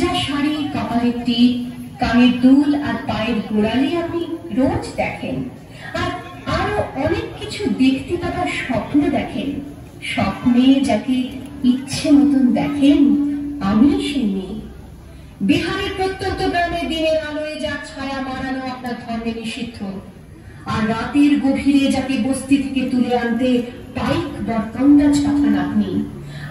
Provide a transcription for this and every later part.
যা শাড়ি, কপালের টিপ, কানের দুল আর পায়ের গোড়ালি আপনি রোজ দেখেন, আর আরো অনেক কিছু দেখতে পাওয়ার স্বপ্ন দেখেন। স্বপ্নে যাকে ইচ্ছে মতন দেখেন, আমি সেই মেয়ে। বিহারের প্রত্যন্ত গ্রামে দিনের আলোয় যা ছায়া মারানো আপনার ধর্মে নিষিদ্ধ, আর রাতের গভীরে যাকে বস্তি থেকে তুলে আনতে পাইক বরকন্দাজ পাঠান আপনি,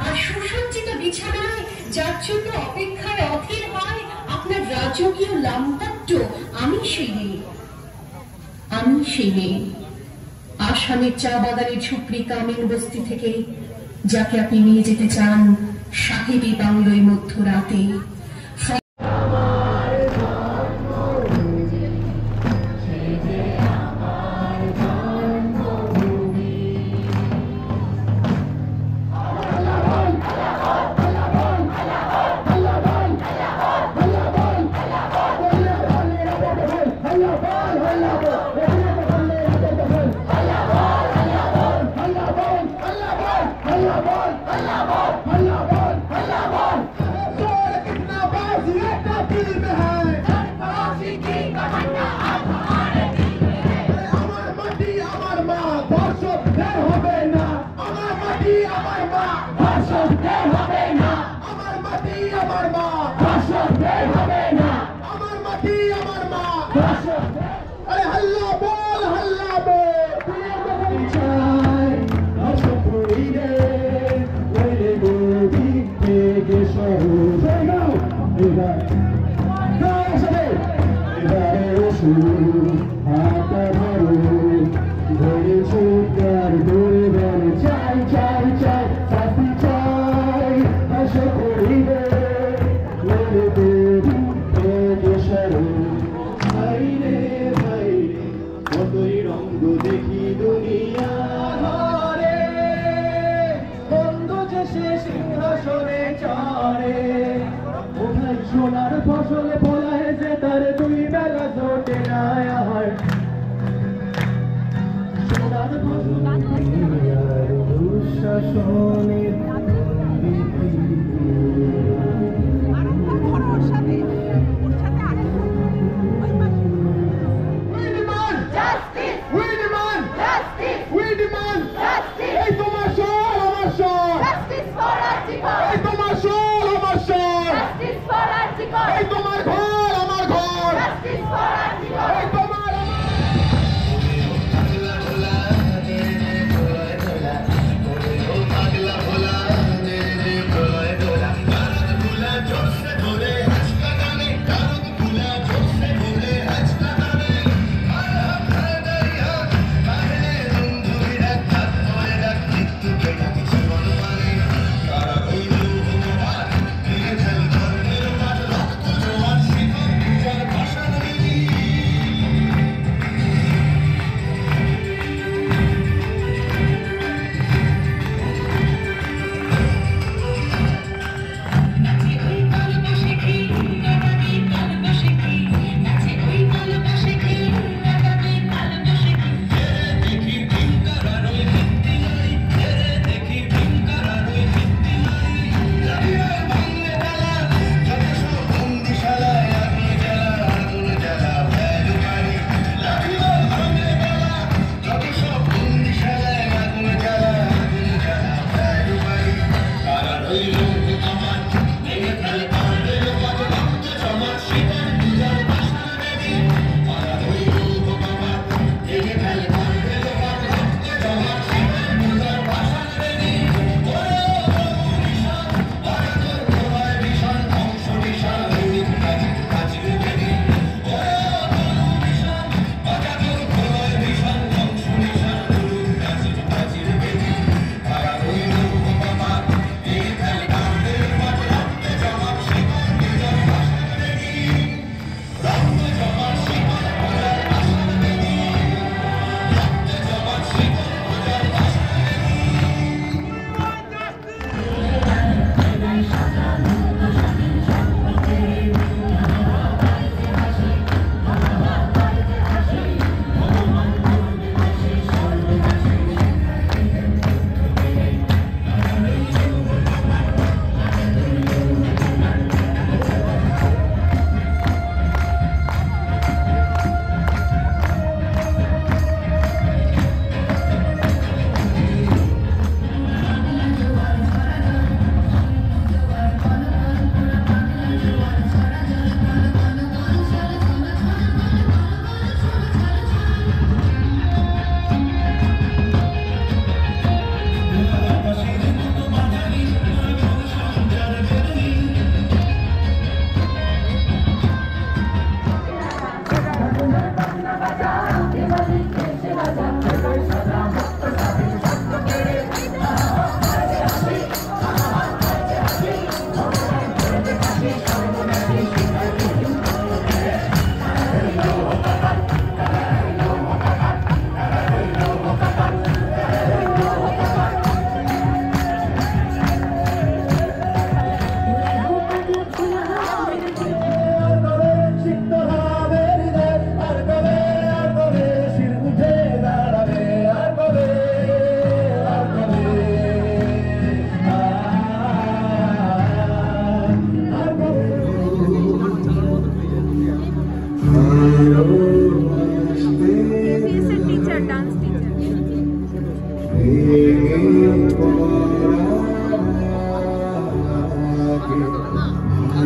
আর সুসজ্জিত বিছানায় যার জন্য অপেক্ষায় অধীর হয় আপনার রাজকীয় লামতাট্য, আমি সেই মেয়ে। আমি সেই মেয়ে আসামের চা বাগানের ঝুপড়ি কামিন বস্তি থেকে, যাকে আপনি নিয়ে যেতে চান সাহেবী বাংলোয় মধ্যরাতে। সোনার ফসলে ফলায় যে তার দুই বেলা জোটে না আমার সোনার দুঃশাসনের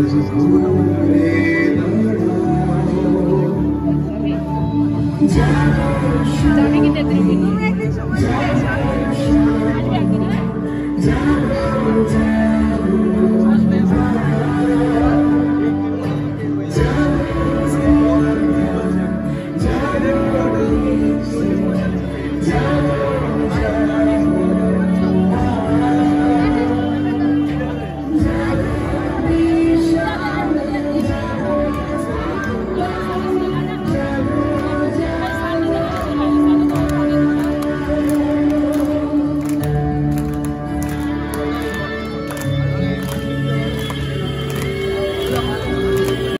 আজ ঘুরে দাঁড়াও যাবে কি তেত্রিশ যাও